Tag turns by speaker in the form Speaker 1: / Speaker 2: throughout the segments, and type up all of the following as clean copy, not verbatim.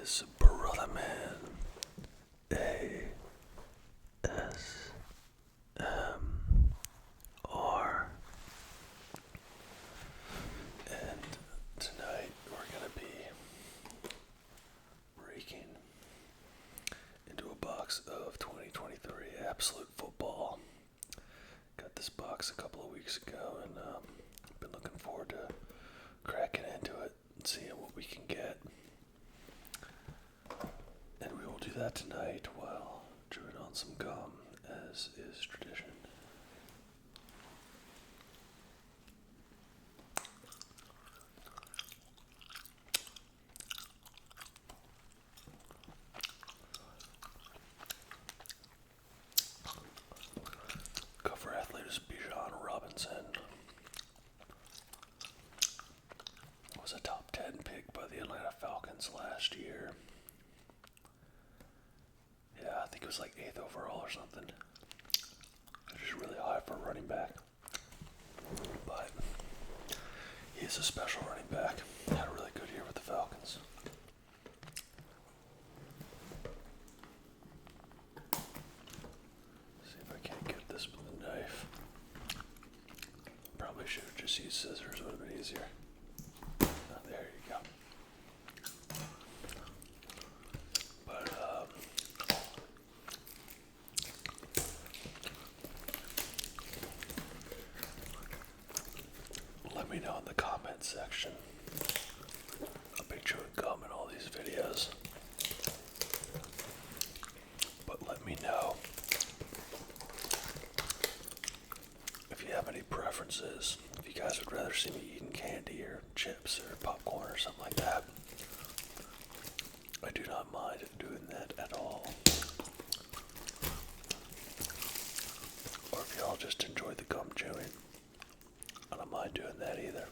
Speaker 1: is Brother Man ASMR, and tonight we're gonna be breaking into a box of 2023 Absolute Football. Got this box a couple of weeks ago, and been looking forward to cracking into it and seeing what we can get. And we will do that tonight while chewing on some gum, as is tradition. Cover athlete is Bijan Robinson. Was a top 10 pick by the Atlanta Falcons last year. Yeah, I think it was like 8th overall or something. Which is really high for a running back. But he's a special running back. Had a really good year with the Falcons. See if I can't get this with a knife. Probably should have just used scissors, would have been easier. Oh, there you go. But let me know in the comments section. I'll be chewing gum in all these videos. But let me know if you have any preferences. If you guys would rather see me eating candy or chips or popcorn or something like that. I do not mind doing that at all. Or if y'all just enjoy the gum chewing, I don't mind doing that either.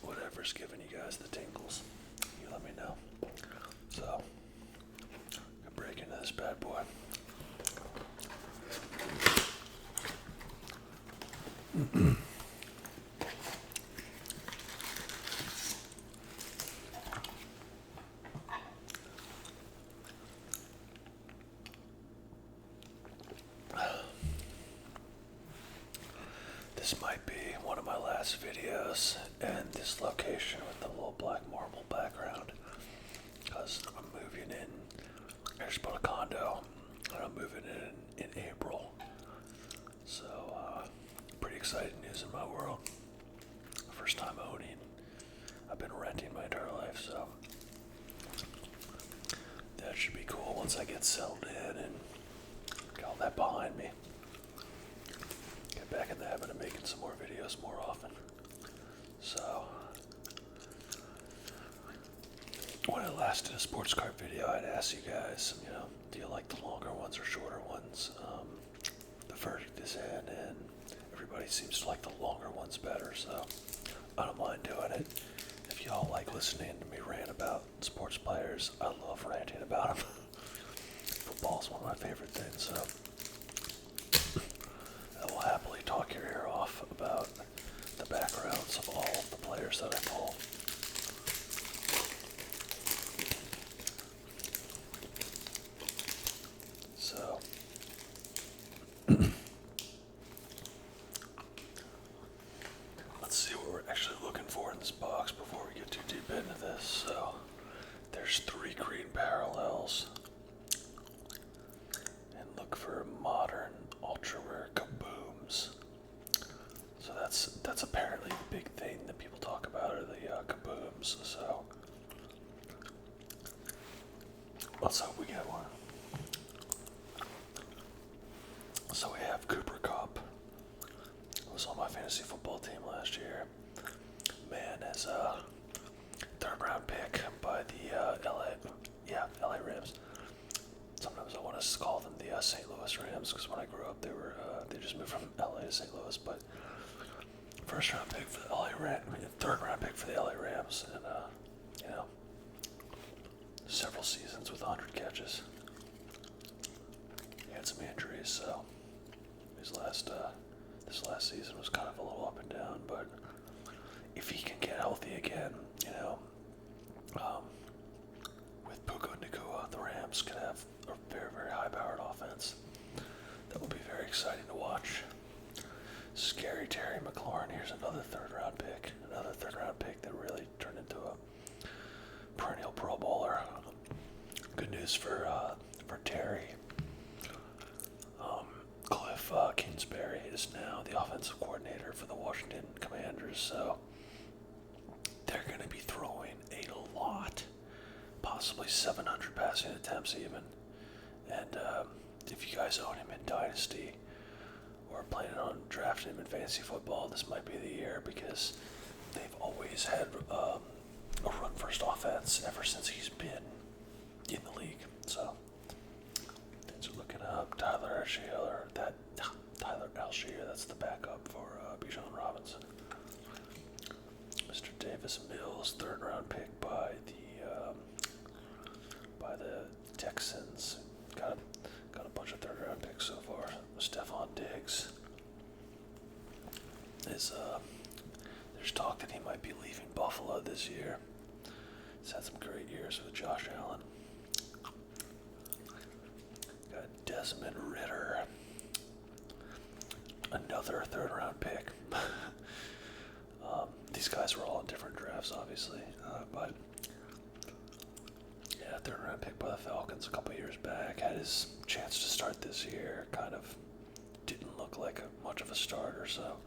Speaker 1: Whatever's giving you guys the tingles, you let me know. So, I'm gonna break into this bad boy. This might be one of my last videos in this location with the little black marble background, because I'm moving in. I just bought a condo and I'm moving in April. So, pretty exciting news in my world. First time owning. I've been renting my entire life, so that should be cool once I get settled in and get all that behind me. Get back in the habit of making some more videos more often. So, when I last did a sports card video, I'd ask you guys, do you like the longer ones or shorter ones? The verdict is in, and everybody seems to like the longer ones better, so I don't mind doing it. If y'all like listening to me rant about sports players, I love ranting about them. Football's one of my favorite things, so I will happily talk your ear off about the backgrounds of all of the players that I pull. So, let's see what we're actually looking for in this box before we get too deep into this. So, there's 3 green parallels. And look for modern ultra rare kabooms. So that's apparently the big thing that people talk about are the kabooms. So let's hope we get one. So we have Cooper Kupp. Was on my fantasy football team last year. Man is a 3rd round pick by the LA Rams. Sometimes I want to call them the St. Louis Rams, because when I grew up, they just moved from LA to St. Louis. But 1st round pick for the LA Rams, 3rd round pick for the LA Rams, and several seasons with 100 catches. He had some injuries, so this last season was kind of a little up and down. But if he can get healthy again, Rams could have a very, very high-powered offense. That will be very exciting to watch. Scary Terry McLaurin. Here's another third-round pick. Another third-round pick that really turned into a perennial Pro Bowler. Good news for Terry. Cliff Kingsbury is now the offensive coordinator for the Washington Commanders, so they're going to be throwing a lot, possibly 700 passing attempts even. And if you guys own him in Dynasty or planning on drafting him in fantasy football, this might be the year, because they've always had a run-first offense ever since he's been in the league. So things are looking up. Tyler Alshier, that's the backup for Bijan Robinson. Mr. Davis Mills, third-round pick by the Texans. Got a bunch of third-round picks so far. Stephon Diggs is there's talk that he might be leaving Buffalo this year. He's had some great years with Josh Allen. Got Desmond Ridder, another third-round pick. These guys were all in different drafts, obviously, but yeah, third-round pick by the Falcons a couple years back. Had his chance to start this year. Kind of didn't look like much of a starter, so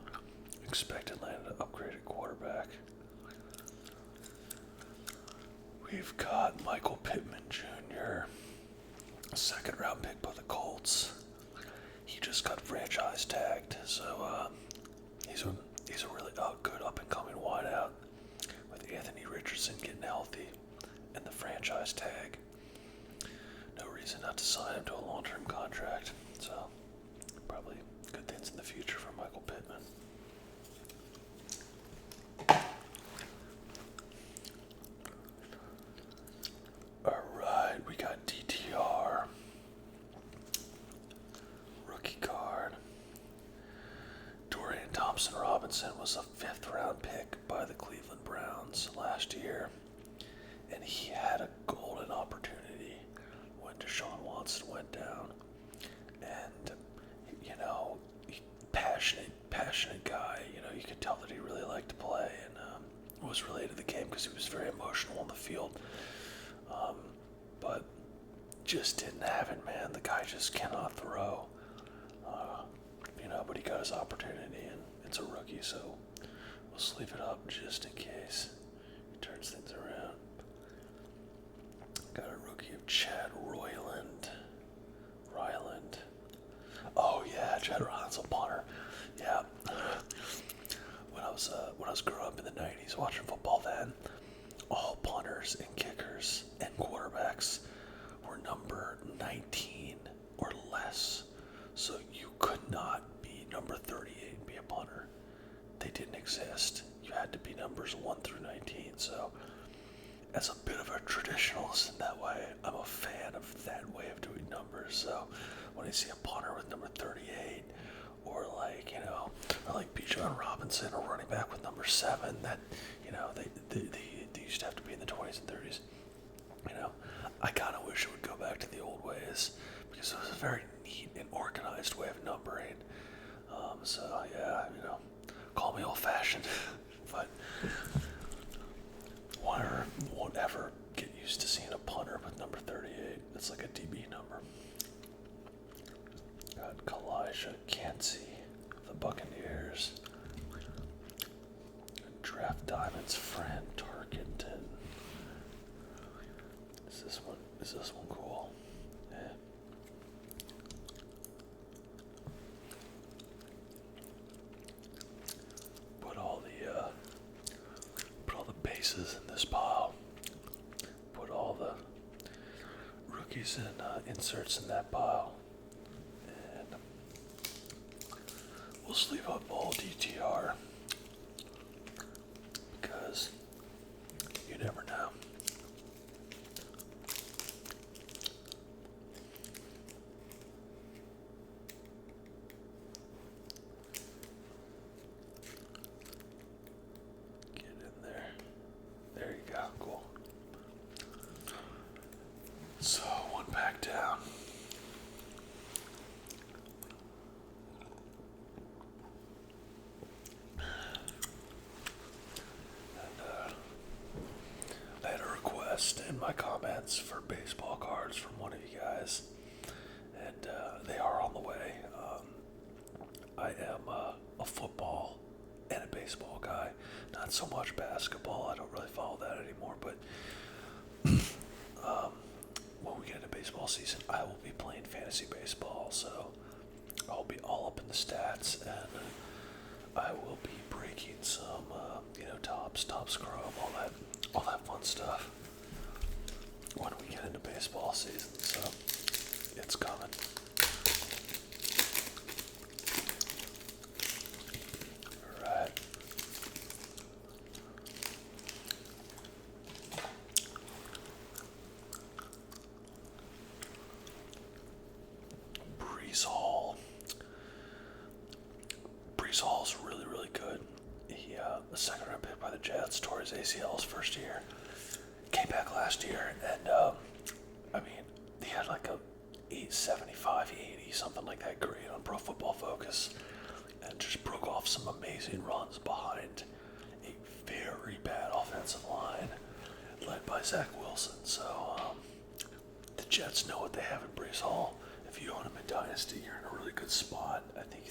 Speaker 1: expected landed an upgraded quarterback. We've got Michael Pittman Jr., a second-round pick by the Colts. He just got franchise tagged, so he's a really good up-and-coming wideout with Anthony Richardson getting healthy and the franchise tag. No reason not to sign him to a long-term contract, so probably good things in the future for Michael Pittman. Alright, we got DTR. Rookie card. Dorian Thompson-Robinson was a fifth-round pick by the Cleveland Browns last year, and he had a golden opportunity when Deshaun Watson went down. And, passionate guy, you could tell that he really liked to play and was related to the game because he was very emotional on the field. But just didn't have it, man. The guy just cannot throw. But he got his opportunity, and it's a rookie, so we'll sleeve it up just in case he turns things around. Got a rookie of Chad Ryland. Oh yeah, Chad Ryland's a punter. Yeah. When I was growing up in the 90s watching football then, all punters and kickers and quarterbacks were number 19 or less. So you could not be number 38 and be a punter. They didn't exist. You had to be numbers 1 through 19. So as a bit of a traditionalist in that way, I'm a fan of that way of doing numbers. So when I see a punter with number 38, or like Bijan Robinson, or running back with number 7, that they used to have to be in the 20s and 30s. I kind of wish it would go back to the old ways, because it was a very neat and organized way of numbering. So yeah, call me old-fashioned, but won't ever get used to seeing a punter with number 38. It's like a DB number. Got Kalijah Kancey, the Buccaneers. Draft Diamonds, Fran Tarkenton. Is this one cool? Yeah. Put all the bases in this pile. Put all the rookies and inserts in that pile. And we'll sleeve up all DTR, because you never know. Get in there. There you go. Cool. So one pack ads for baseball cards from one of you guys, and they are on the way. I am a football and a baseball guy, not so much basketball. I don't really follow that anymore, but when we get into baseball season, I will be playing fantasy baseball, so I'll be all up in the stats, and I will be breaking some, tops, chrome, all that fun stuff when we get into baseball season. So it's coming. All right. Brees Hall's really, really good. He, a second round pick by the Jets, tore his ACL his first year. Came back last year, and he had like a 875, 80, something like that grade on Pro Football Focus, and just broke off some amazing runs behind a very bad offensive line led by Zach Wilson. So the Jets know what they have in Brees Hall. If you own him in Dynasty, you're in a really good spot. I think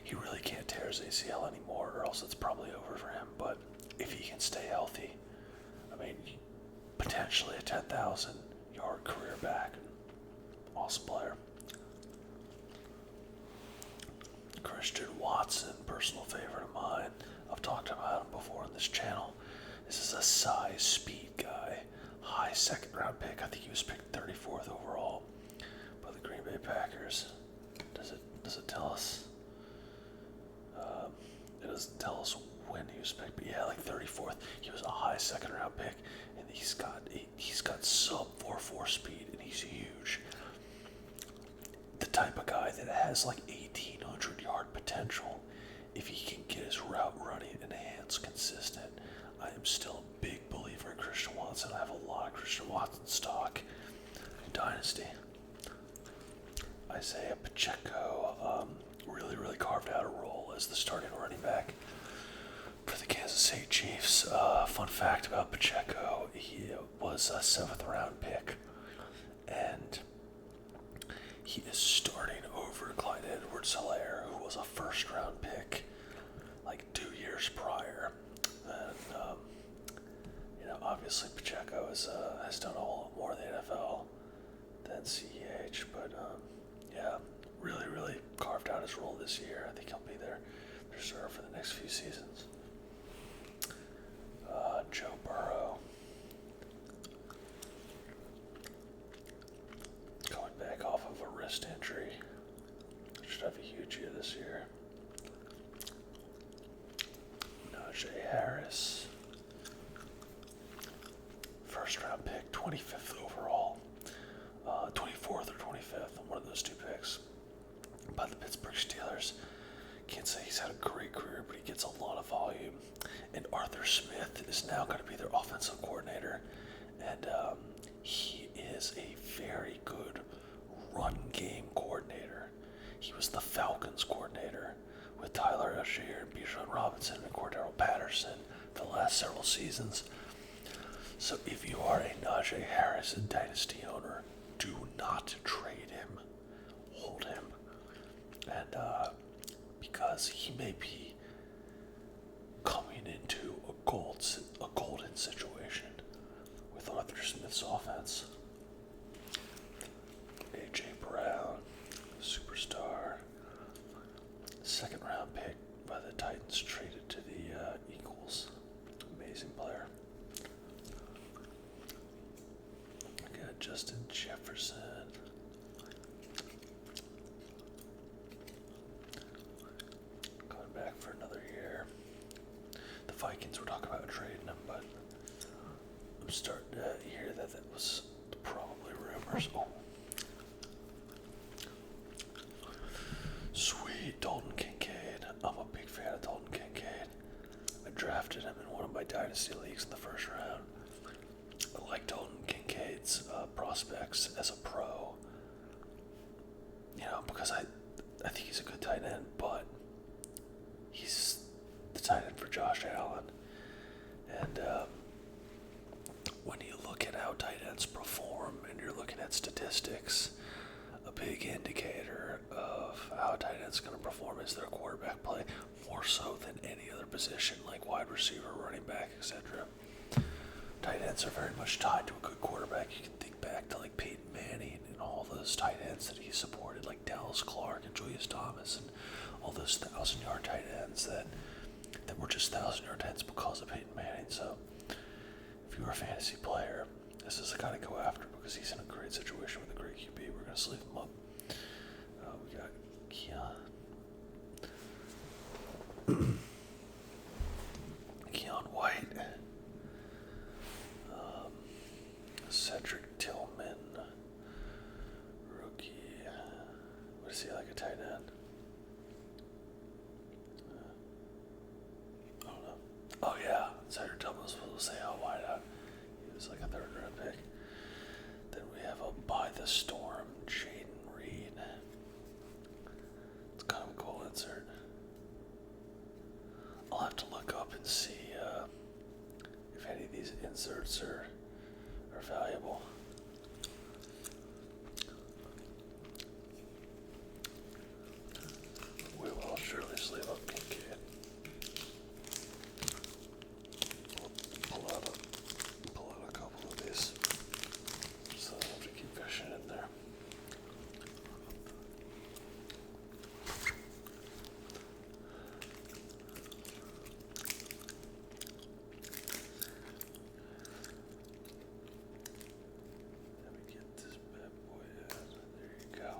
Speaker 1: he really can't tear his ACL anymore, or else it's probably over for him. But if he can stay healthy, potentially a 10,000 yard career back. Awesome player. Christian Watson, personal favorite of mine. I've talked about him before on this channel. This is a size speed guy. High second round pick. I think he was picked 34th overall by the Green Bay Packers. Does it tell us? It doesn't tell us when he was picked, but yeah, like 34th. He was a high second round pick, and he's got sub 4.4 speed, and he's huge. The type of guy that has like 1,800 yard potential if he can get his route running and hands consistent. I am still a big believer in Christian Watson. I have a lot of Christian Watson stock in Dynasty. Isaiah Pacheco really carved out a role as the starting running back for the Kansas City Chiefs. Fun fact about Pacheco, he was a 7th round pick, and he is starting over Clyde Edwards-Helaire, who was a 1st round pick like 2 years prior. And obviously Pacheco has done a whole lot more in the NFL than CEH, but really carved out his role this year. I think he'll be their starter for the next few seasons. Joe Burrow, coming back off of a wrist injury, should have a huge year this year. Najee Harris, 1st round pick, 25th overall, 24th or 25th, one of those two picks by the Pittsburgh Steelers. Can't say he's had a great career, but he gets a lot of volume. And Arthur Smith is now going to be their offensive coordinator, and he is a very good run game coordinator. He was the Falcons coordinator with Tyler Algier and Bijan Robinson and Cordero Patterson for the last several seasons. So if you are a Najee Harris Dynasty owner, do not trade him. Hold him. And because he may be coming into a golden situation with Arthur Smith's offense. A.J. Brown, superstar, 2nd round pick by the Titans, traded to the Eagles. Amazing player. I got Justin Jefferson. Coming back for another year. The Vikings were talking about trading him, but I'm starting to hear that was probably rumors. Oh. Sweet, Dalton Kincaid. I'm a big fan of Dalton Kincaid. I drafted him in one of my Dynasty leagues in the 1st round. I like Dalton Kincaid's prospects as a pro. Because I think he's a good tight end, but he's the tight end for Josh Allen. And when you look at how tight ends perform and you're looking at statistics, a big indicator of how a tight end's going to perform is their quarterback play, more so than any other position like wide receiver, running back, etc. Tight ends are very much tied to a good quarterback. You can think back to like Peyton Manning and all those tight ends that he supported, like Dallas Clark and Julius Thomas and all those 1,000-yard tight ends that were just 1,000-yard tight ends because of Peyton Manning. So if you're a fantasy player, this is the guy to go after because he's in a great situation with a great QB. We're going to sleeve him up. We got Keon White, Cedric Tillman, rookie. What is he, like a tight end? I don't know. Oh yeah, Cedric Tillman was supposed to say how wide out. He was like a third-round pick. Then we have a By the Storm, Jaden Reed. It's kind of a cool insert. I'll have to look up and see if any of these inserts are valuable. We will surely sleeve up Kincaid. Pull out a couple of these, so I have to keep fishing in there. Let me get this bad boy in. There you go.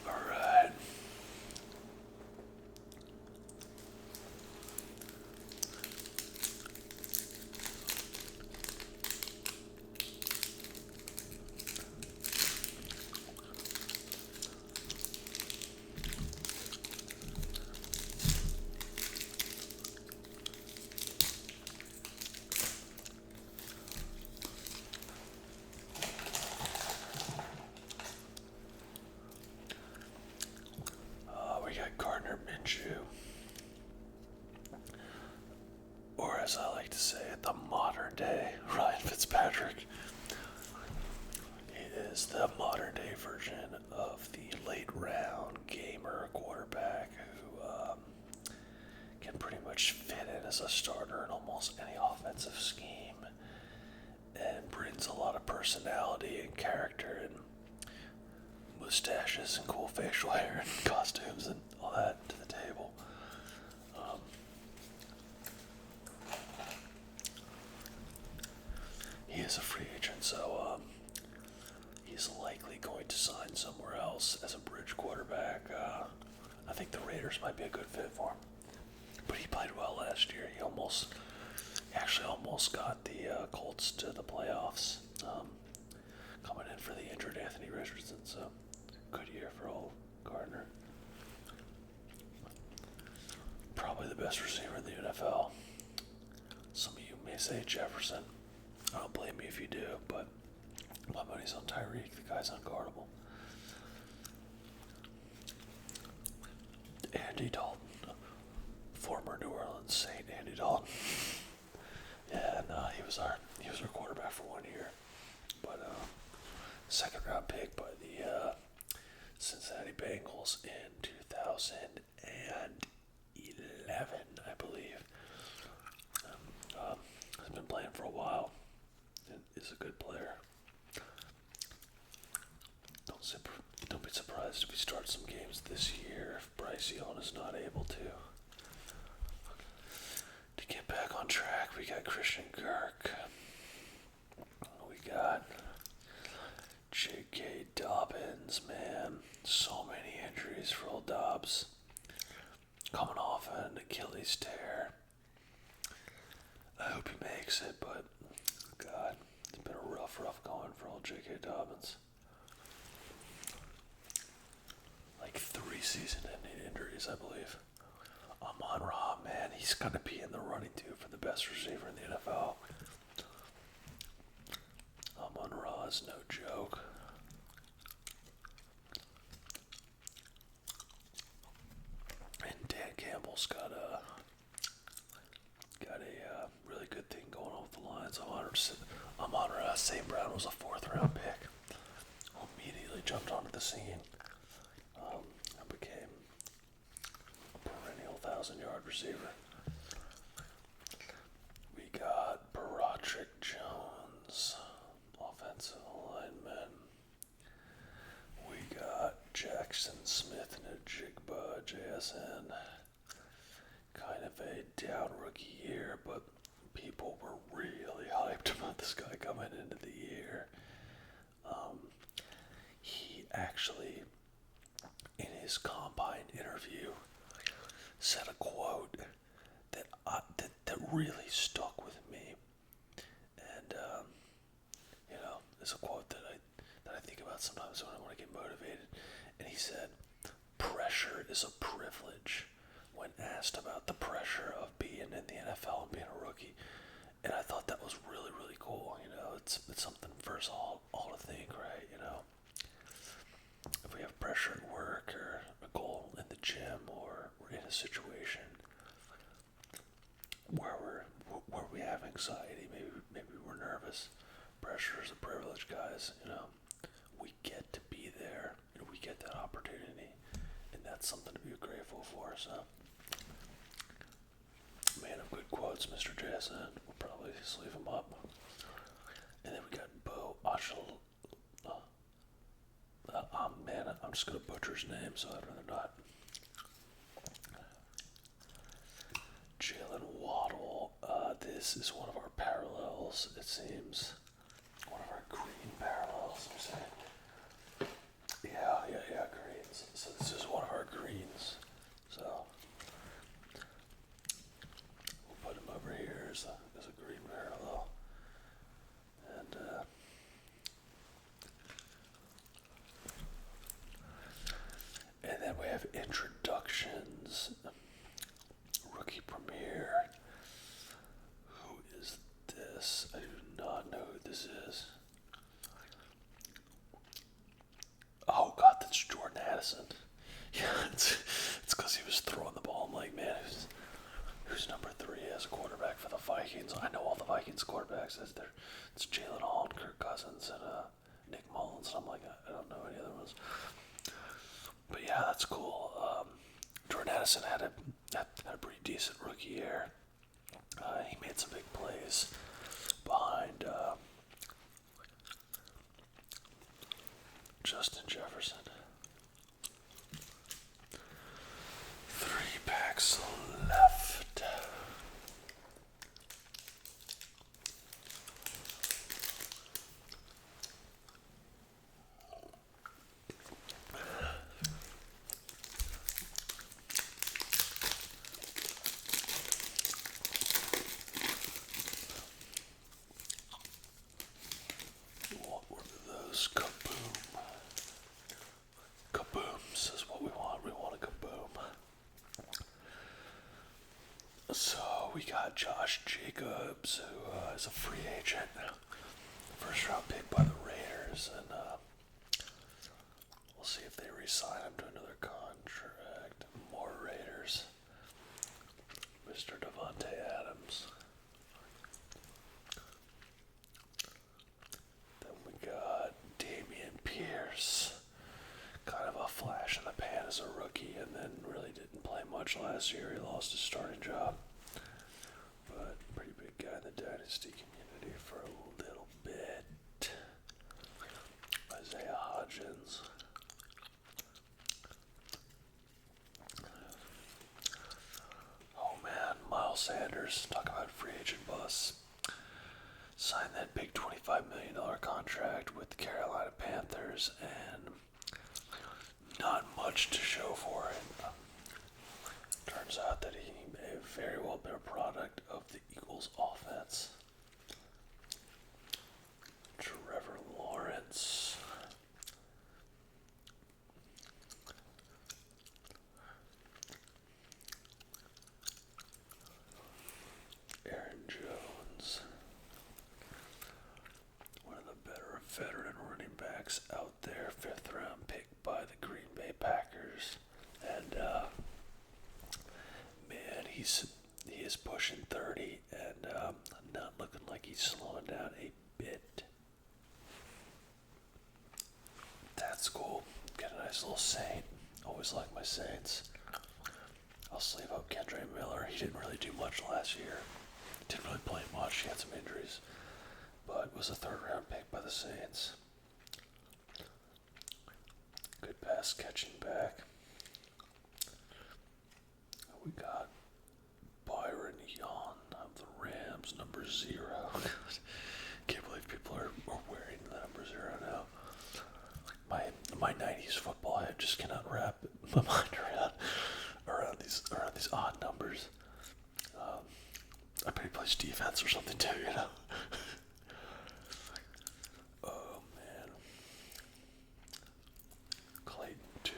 Speaker 1: All right. We got Gardner Minshew, or as I like to say it, the modern day Ryan Fitzpatrick. He is the modern day version of the late round gamer quarterback who can pretty much fit in as a starter in almost any offensive scheme and brings a lot of personality and character and mustaches and cool facial hair and costumes and all that to the table. He is a free agent, so he's likely going to sign somewhere else as a bridge quarterback. I think the Raiders might be a good fit for him. But he played well last year. He actually almost got the Colts to the playoffs, coming in for the injured Anthony Richardson. So good year for old Gardner. Probably the best receiver in the NFL. Some of you may say Jefferson. I don't blame you if you do, but my money's on Tyreek. The guy's unguardable. Andy Dalton, former New Orleans Saint Andy Dalton. Yeah, no, he was our quarterback for 1 year, but second round pick by the Cincinnati Bengals in 2011, I believe. Has been playing for a while and is a good player. Don't be surprised if we start some games this year if Bryce Young is not able to. To get back on track, we got Christian Kirk. We got J.K. Dobbins, man. So many injuries for old Dobbs. Coming off an Achilles tear. I hope he makes it, but God, it's been a rough going for old J.K. Dobbins. Like 3 season-ending injuries, I believe. Amon-Ra, man, he's going to be in the running too for the best receiver in the NFL. Amon-Ra is no joke. Amon-Ra St. Brown was a fourth round pick who immediately jumped onto the scene and became a perennial 1,000-yard receiver. We got Broderick Jones, offensive lineman. We got Jackson Smith Najigba, JSN. Kind of a down rookie year, but people were really hyped about this guy coming into the year. He actually, in his combine interview, said a quote that really stuck with me, and it's a quote that I think about sometimes when I want to get motivated. And he said, "Pressure is a privilege." When asked about the pressure of being in the NFL and being a rookie, and I thought that was really, really cool. It's something for us all to think, right? If we have pressure at work or a goal in the gym, or we're in a situation where we have anxiety, maybe we're nervous. Pressure is a privilege, guys. We get to be there. We get that opportunity, and that's something to be grateful for. So, man of good quotes, Mr. Jason. We'll probably sleeve him up. And then we got Bo Achel. Man, I'm just gonna butcher his name, so I'd rather not. Jalen Waddle. This is one of our parallels, it seems. One of our green parallels, I'm saying. Yeah, greens. So this is one of our greens. So we'll put him over here as a green parallel. And then we have introductions. Rookie premiere. Who is this? I do not know who this is. Oh God, that's Jordan Addison. Yeah, it's because he was throwing the ball. I'm like, man, who's number 3 as a quarterback for the Vikings? I know all the Vikings quarterbacks. It's Jalen Hall, and Kirk Cousins, and Nick Mullins. And I'm like, I don't know any other ones. But yeah, that's cool. Jordan Addison had a pretty decent rookie year. He made some big plays behind Justin Jefferson. 3 packs left. What were those? Kaboom. Kabooms is what we want. We want a kaboom. So we got Josh Jacobs, who is a free agent. First round pick by the Raiders, and we'll see if they re-sign him to another contract. More Raiders. Mr. Devontae Adams. Then we got Damian Pierce. Kind of a flash in the pan as a rookie, and then really didn't play much last year. He lost his starting job. But pretty big guy in the dynasty community for a little bit. Isaiah Hodgins. Oh man, Miles Sanders. Talk about free agent bus. Signed that big $25 million contract with the Carolina Panthers, and not much to show for it. Turns out that he may have very well been a product of the Eagles' offense. Trevor Lawrence. Aaron Jones. One of the better veteran running backs out there. 5th round pick by the Green Bay Packers. And man, he is pushing 30 and not looking like he's slowing down a bit. That's cool. Get a nice little Saint. Always like my Saints. I'll sleeve up Kendre Miller. He didn't really do much last year. Didn't really play much. He had some injuries. But was a third round pick by the Saints. Good pass catching back. We got Byron Young of the Rams, number 0. Can't believe people are wearing the number 0 now. My 90s football head just cannot wrap my mind around these odd numbers. I bet he plays defense or something too, you know. Oh man, Clayton Tune.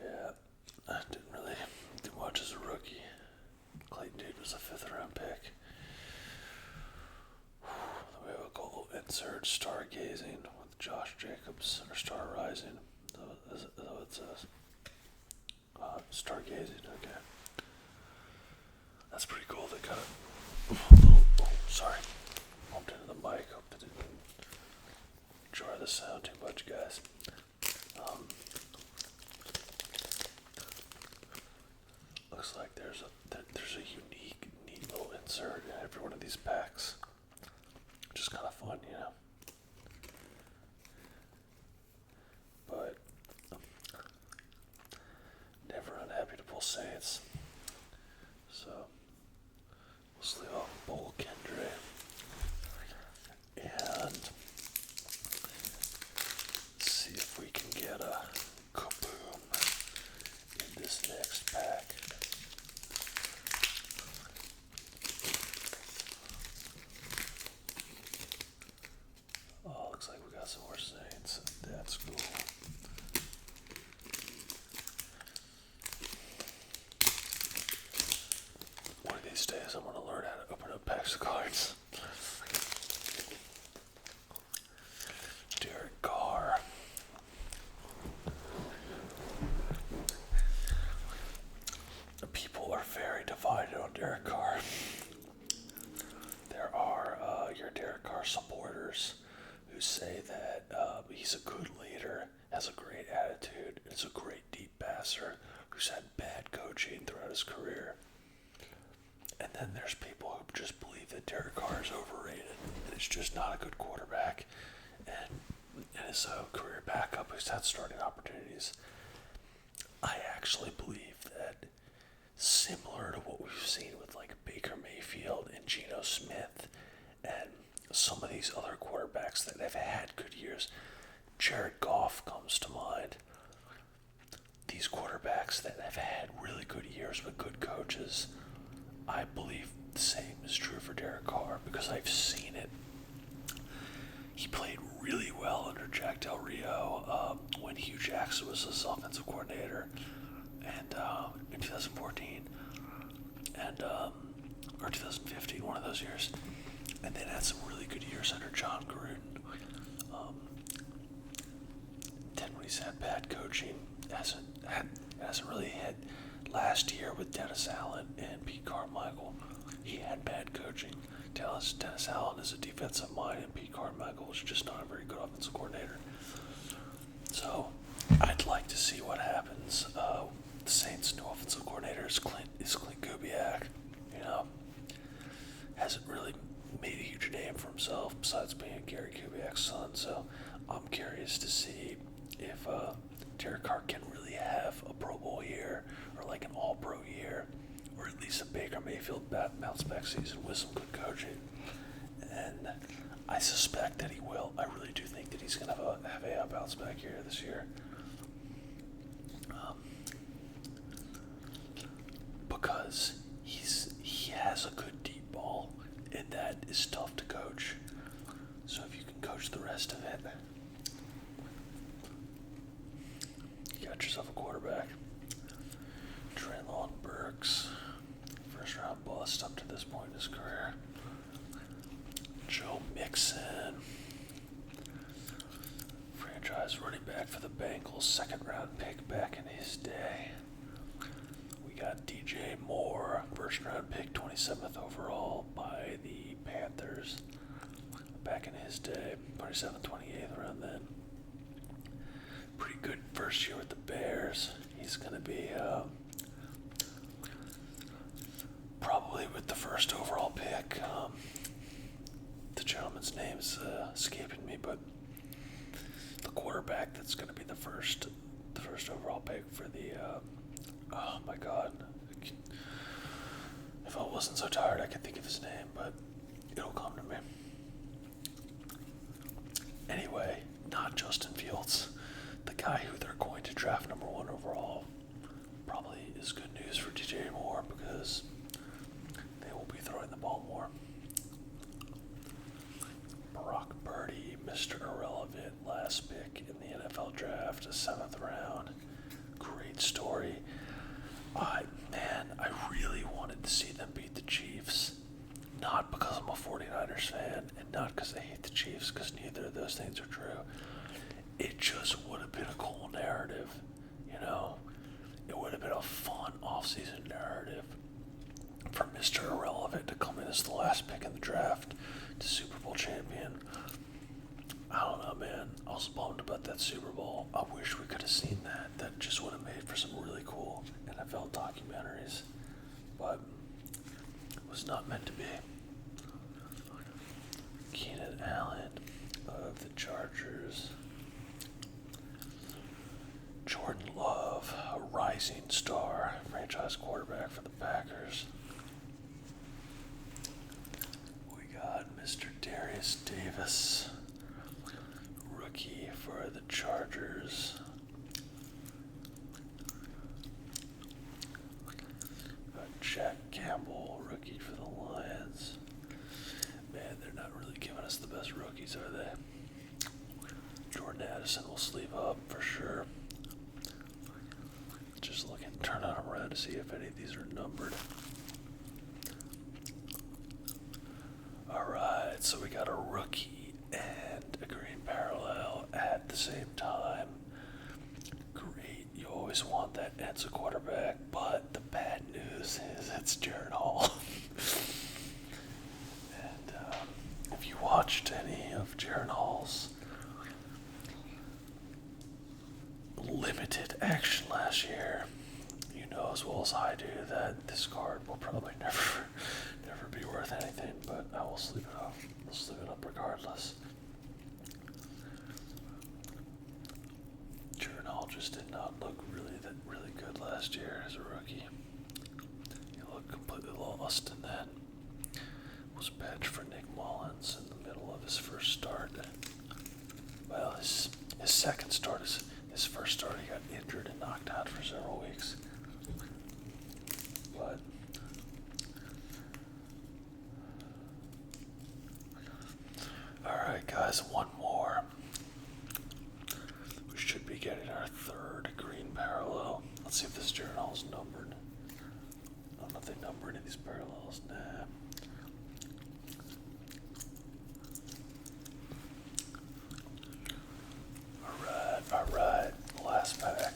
Speaker 1: Yeah, I didn't really do much as a rookie. Clayton Tune was a 5th round pick. We have a goal insert stargazing with Josh Jacobs, or star rising. Is that what it says? Stargazing, okay. That's pretty cool. They got a little, sorry, bumped into the mic. Hope that didn't jar the sound too much, guys. Looks like there's a unique, neat little insert in every one of these packs. Just kind of fun, you know. But never unhappy to pull Saints. So we'll sleeve off Bull Kendre. And see if we can get a kaboom in this next pack. Oh, looks like we got some more Saints. That's cool. One of these days I'm going to learn how to open up packs of cards. Derek Carr. People are very divided on Derek Carr. There are your Derek Carr supporters who say that he's a good leader, has a great attitude, is a great deep passer, who's had bad coaching throughout his career. And then there's people who just believe that Derek Carr is overrated and is just not a good quarterback and is a career backup who's had starting opportunities. I actually believe that, similar to what we've seen with like Baker Mayfield and Geno Smith and some of these other quarterbacks that have had good years, Jared Goff comes to mind. These quarterbacks that have had really good years with good coaches, I believe the same is true for Derek Carr because I've seen it. He played really well under Jack Del Rio when Hugh Jackson was his offensive coordinator, and in 2014 and or 2015, one of those years, and then had some really good years under John Gruden. Then when he's had bad coaching, hasn't really had. Last year with Dennis Allen and Pete Carmichael, he had bad coaching. Dennis Allen is a defensive mind, and Pete Carmichael was just not a very good offensive coordinator. So I'd like to see what happens. The Saints' new offensive coordinator is Clint Kubiak. You know, hasn't really made a huge name for himself besides being Gary Kubiak's son. So I'm curious to see if Derek Carr can really have a Pro Bowl year or like an All-Pro year, or at least a Baker Mayfield bounce back season with some good coaching. And I suspect that he will. I really do think that he's going to have a bounce back year this year. Because he has a good deep ball, and that is tough to coach. So if you can coach the rest of it, you got yourself a quarterback. Treylon Burks, first round bust up to this point in his career. Joe Mixon, franchise running back for the Bengals, second round pick back in his day. got DJ Moore, first round pick, 27th overall by the Panthers back in his day, 27th, 28th around then. Pretty good first year with the Bears. He's going to be probably with the first overall pick. The gentleman's name's escaping me, but the quarterback that's going to be the first overall pick for the oh my god, if I wasn't so tired I could think of his name, but it'll come to me. Anyway, not Justin Fields, the guy who they're going to draft number 1 overall. Probably is good news for DJ Moore because they will be throwing the ball more. Brock Purdy, Mr. Irrelevant, last pick in the NFL draft, a 7th round. Great story. I really wanted to see them beat the Chiefs. Not because I'm a 49ers fan, and not because I hate the Chiefs, because neither of those things are true. It just would have been a cool narrative, you know? It would have been a fun off-season narrative for Mr. Irrelevant to come in as the last pick in the draft to Super Bowl champion. I don't know, man. I was bummed about that Super Bowl. I wish we could have seen that. That just would have made for some really cool NFL documentaries. But it was not meant to be. Keenan Allen of the Chargers. Jordan Love, a rising star, franchise quarterback for the Packers. We got Mr. Darius Davis, rookie for the Chargers. Got Jack Campbell, rookie for the Lions. Man, they're not really giving us the best rookies, are they? Jordan Addison will sleeve up for sure. Just looking, turn them around to see if any of these are numbered. Alright, so we got a rookie and a green parallel at the same time. Great, you always want that as a quarterback, but the bad news is it's Jaron Hall. And if you watched any of Jaron Hall's limited action last year, you know as well as I do that this card will probably never be worth anything, but I will sleep it up. I'll sleep it up regardless. Jaron Hall just did not look really good last year as a rookie. He looked completely lost, and then was benched for Nick Mullins in the middle of his first start. Well, his second start is his first start. He got injured and knocked out for several weeks. But alright guys, one more. We should be getting our third green parallel. Let's see if this Jaron Hall's numbered. I don't know if they number any of these parallels. Nah. Alright, last pack.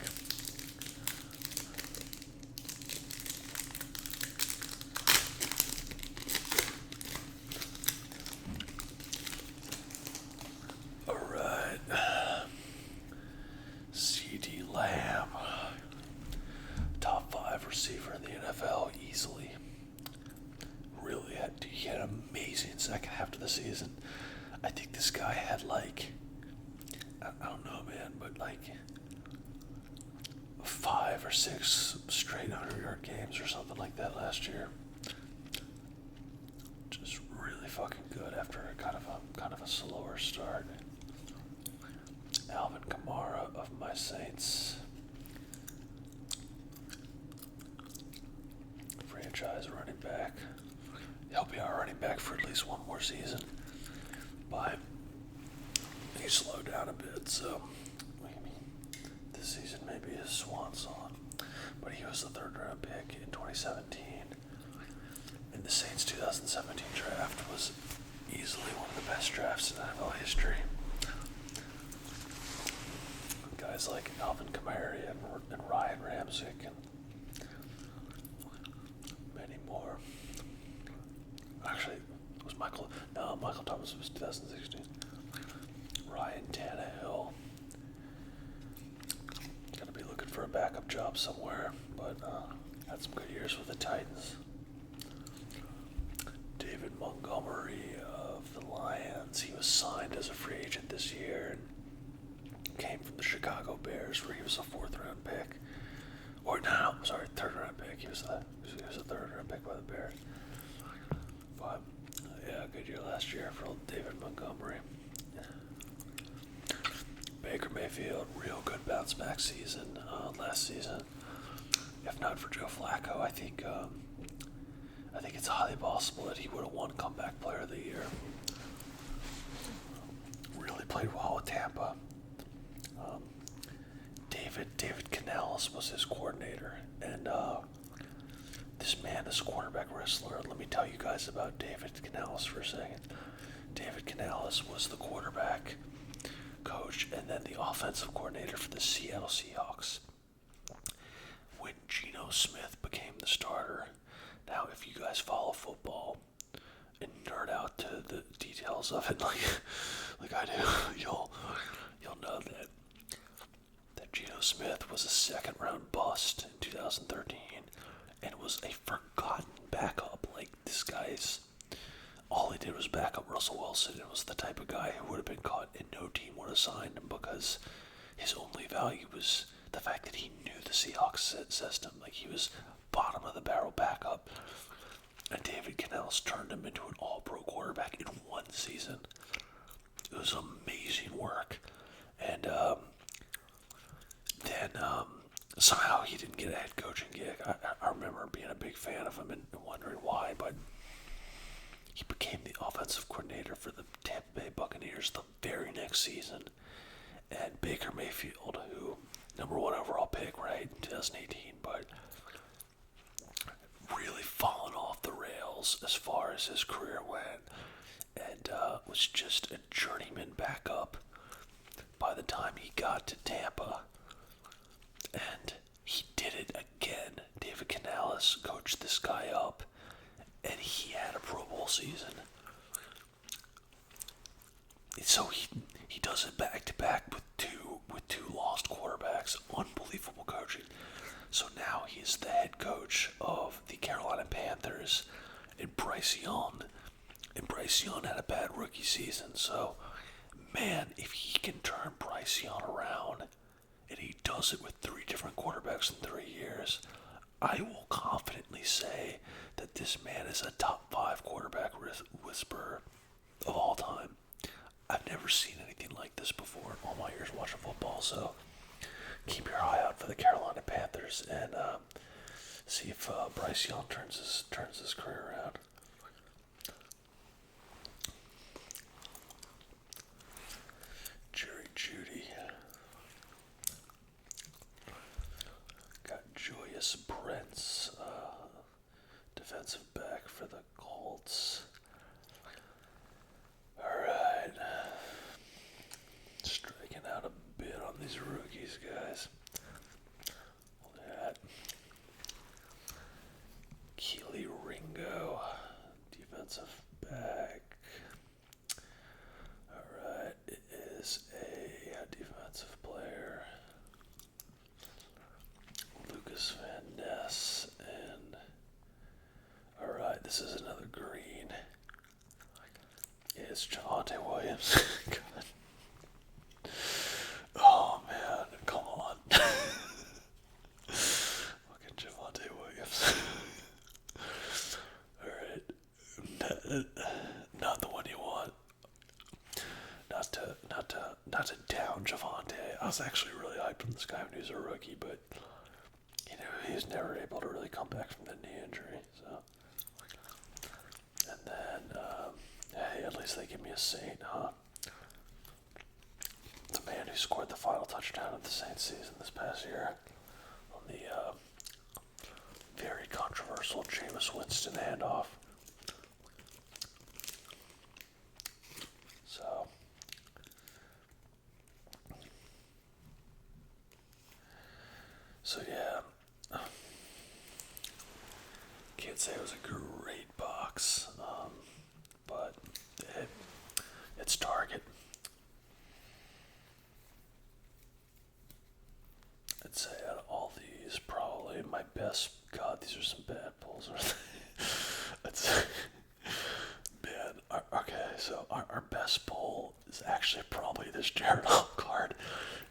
Speaker 1: Alright. CD Lamb. Top 5 receiver in the NFL easily. Really he had an amazing second half of the season. I think this guy had I don't know, man, but 5 or 6 straight 100-yard games or something like that last year. Just really fucking good after kind of a slower start. Alvin Kamara of my Saints. Franchise running back. He'll be our running back for at least one more season. But he slowed down a bit, so this season may be his swan song. But he was the 3rd round pick in 2017. And the Saints 2017 draft was easily one of the best drafts in NFL history. Guys like Alvin Kamara and Ryan Ramczyk and anymore. Actually, it was Michael. No, Michael Thomas was 2016. Ryan Tannehill. Gonna be looking for a backup job somewhere, but had some good years with the Titans. David Montgomery of the Lions. He was signed as a free agent this year and came from the Chicago Bears, where he was a fourth-round pick. Or no, sorry, third-round pick. He was a third-round pick by the Bears. But yeah, good year last year for old David Montgomery. Baker Mayfield, real good bounce-back season last season. If not for Joe Flacco, I think it's highly possible that he would have won Comeback Player of the Year. Really played well with Tampa. David Canales was his coordinator, and this quarterback wrestler. Let me tell you guys about David Canales for a second. David Canales was the quarterback coach and then the offensive coordinator for the Seattle Seahawks when Geno Smith became the starter. Now, if you guys follow football and nerd out to the details of it, like I do, you'll know that Geno Smith was a second-round bust in 2013 and was a forgotten backup. Like, this guy's all he did was back up Russell Wilson and was the type of guy who would have been caught and no team would have signed him because his only value was the fact that he knew the Seahawks system. Like, he was bottom of the barrel backup. And David Canales turned him into an all-pro quarterback in one season. It was amazing work. And then somehow he didn't get a head coaching gig. I remember being a big fan of him and wondering why, but he became the offensive coordinator for the Tampa Bay Buccaneers the very next season. And Baker Mayfield, who, number one overall pick, right, in 2018, but really fallen off the rails as far as his career went, and was just a journeyman backup by the time he got to Tampa. And he did it again. David Canales coached this guy up, and he had a Pro Bowl season. And so he does it back to back with two lost quarterbacks. Unbelievable coaching. So now he's the head coach of the Carolina Panthers, and Bryce Young. And Bryce Young had a bad rookie season. So, man, if he can turn Bryce Young around, and he does it with three different quarterbacks in 3 years, I will confidently say that this man is a top 5 quarterback whisperer of all time. I've never seen anything like this before in all my years watching football, so keep your eye out for the Carolina Panthers and see if Bryce Young turns his career around. Jerry Jeudy. Got Julius Brents, defensive back for the Colts. Alright. Striking out a bit on these rookies, guys. That. Keely Ringo, defensive back. Alright, it is a defensive player. Lucas Van Ness, and alright, this is another green. It's Javonte Williams. God. Oh man, come on. Fucking Javonte Williams. Alright. Not the one you want. Not to down Javonte. I was actually really hyped on this guy when he was a rookie, but he was never able to really come back from the knee injury. So, and then hey, at least they give me a Saint, huh? The man who scored the final touchdown of the Saints season this past year on the very controversial Jameis Winston handoff. So yeah. can't say it was a great box, but it's Target. I'd say out of all these, probably my best. God, these are some bad pulls. I'd say, man. Okay, so our best pull is actually probably this Jared Hall card,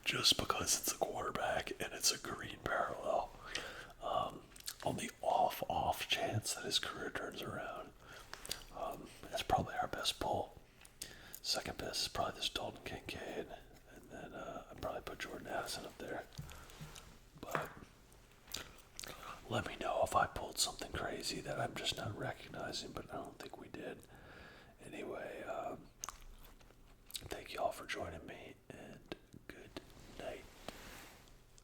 Speaker 1: just because it's a quarterback and it's a green parallel. On the off chance that his career turns around, that's probably our best pull. Second best is probably this Dalton Kincaid, and then I'd probably put Jordan Addison up there. But let me know if I pulled something crazy that I'm just not recognizing, but I don't think we did. Anyway, thank you all for joining